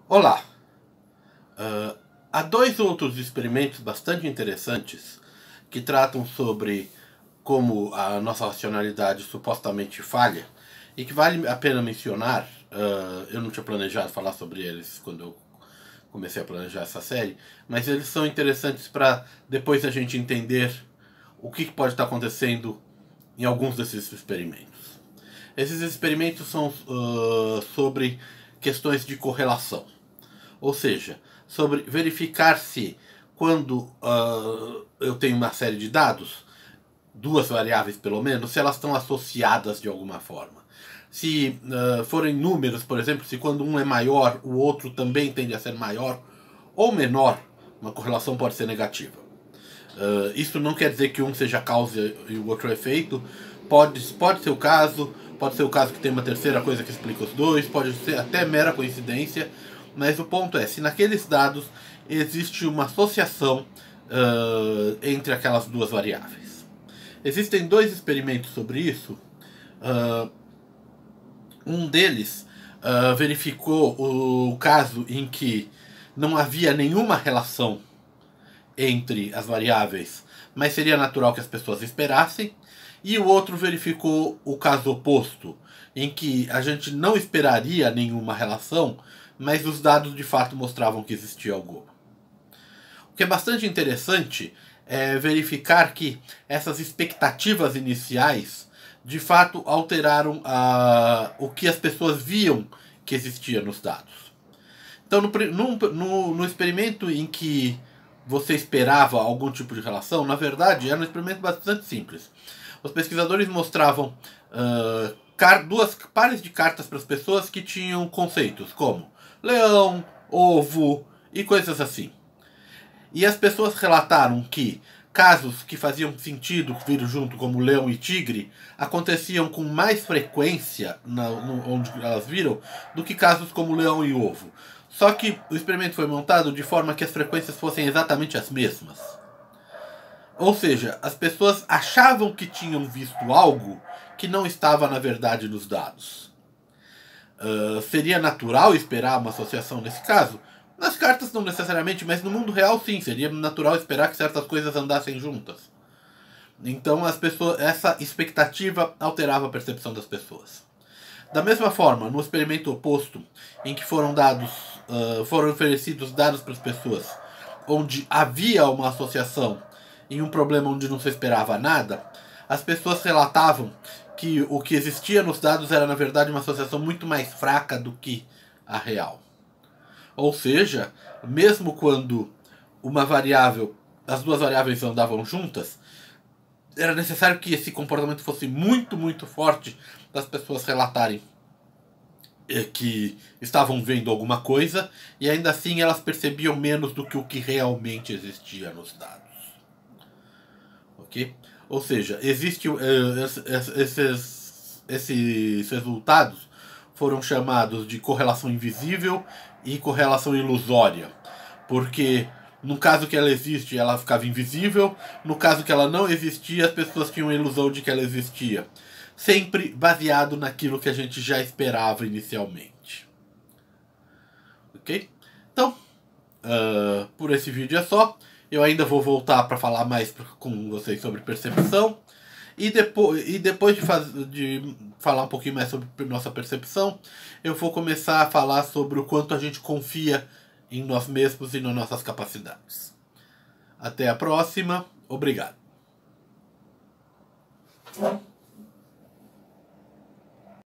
Olá! Há dois outros experimentos bastante interessantes que tratam sobre como a nossa racionalidade supostamente falha e que vale a pena mencionar. Eu não tinha planejado falar sobre eles quando eu comecei a planejar essa série, mas eles são interessantes para depois a gente entender o que pode estar acontecendo em alguns desses experimentos. Esses experimentos são sobre questões de correlação. Ou seja, sobre verificar se quando eu tenho uma série de dados, duas variáveis pelo menos, se elas estão associadas de alguma forma. Se forem números, por exemplo, se quando um é maior, o outro também tende a ser maior ou menor, uma correlação pode ser negativa. Isso não quer dizer que um seja causa e o outro efeito. Pode ser o caso, pode ser o caso que tem uma terceira coisa que explica os dois, pode ser até mera coincidência, mas o ponto é, se naqueles dados existe uma associação entre aquelas duas variáveis. Existem dois experimentos sobre isso. Um deles verificou o caso em que não havia nenhuma relação entre as variáveis, mas seria natural que as pessoas esperassem. E o outro verificou o caso oposto, em que a gente não esperaria nenhuma relação, mas os dados de fato mostravam que existia alguma. O que é bastante interessante é verificar que essas expectativas iniciais de fato alteraram o que as pessoas viam que existia nos dados. Então, no experimento em que você esperava algum tipo de relação, na verdade, era um experimento bastante simples. Os pesquisadores mostravam duas pares de cartas para as pessoas que tinham conceitos como leão, ovo e coisas assim. E as pessoas relataram que casos que faziam sentido vir junto, como leão e tigre, aconteciam com mais frequência onde elas viram do que casos como leão e ovo. Só que o experimento foi montado de forma que as frequências fossem exatamente as mesmas. Ou seja, as pessoas achavam que tinham visto algo que não estava na verdade nos dados. Seria natural esperar uma associação nesse caso? Nas cartas não necessariamente, mas no mundo real sim, seria natural esperar que certas coisas andassem juntas. Então essa expectativa alterava a percepção das pessoas. Da mesma forma, no experimento oposto, em que foram oferecidos dados para as pessoas, onde havia uma associação em um problema onde não se esperava nada, as pessoas relatavam que o que existia nos dados era na verdade uma associação muito mais fraca do que a real. Ou seja, mesmo quando as duas variáveis andavam juntas, era necessário que esse comportamento fosse muito, muito forte para as pessoas relatarem que estavam vendo alguma coisa, e ainda assim elas percebiam menos do que o que realmente existia nos dados. Ok? Ou seja, esses resultados foram chamados de correlação invisível e correlação ilusória, porque no caso que ela existe, ela ficava invisível, no caso que ela não existia, as pessoas tinham a ilusão de que ela existia, sempre baseado naquilo que a gente já esperava inicialmente. Ok? Então, por esse vídeo é só. Eu ainda vou voltar para falar mais com vocês sobre percepção. E depois de falar um pouquinho mais sobre nossa percepção, eu vou começar a falar sobre o quanto a gente confia em nós mesmos e nas nossas capacidades. Até a próxima. Obrigado.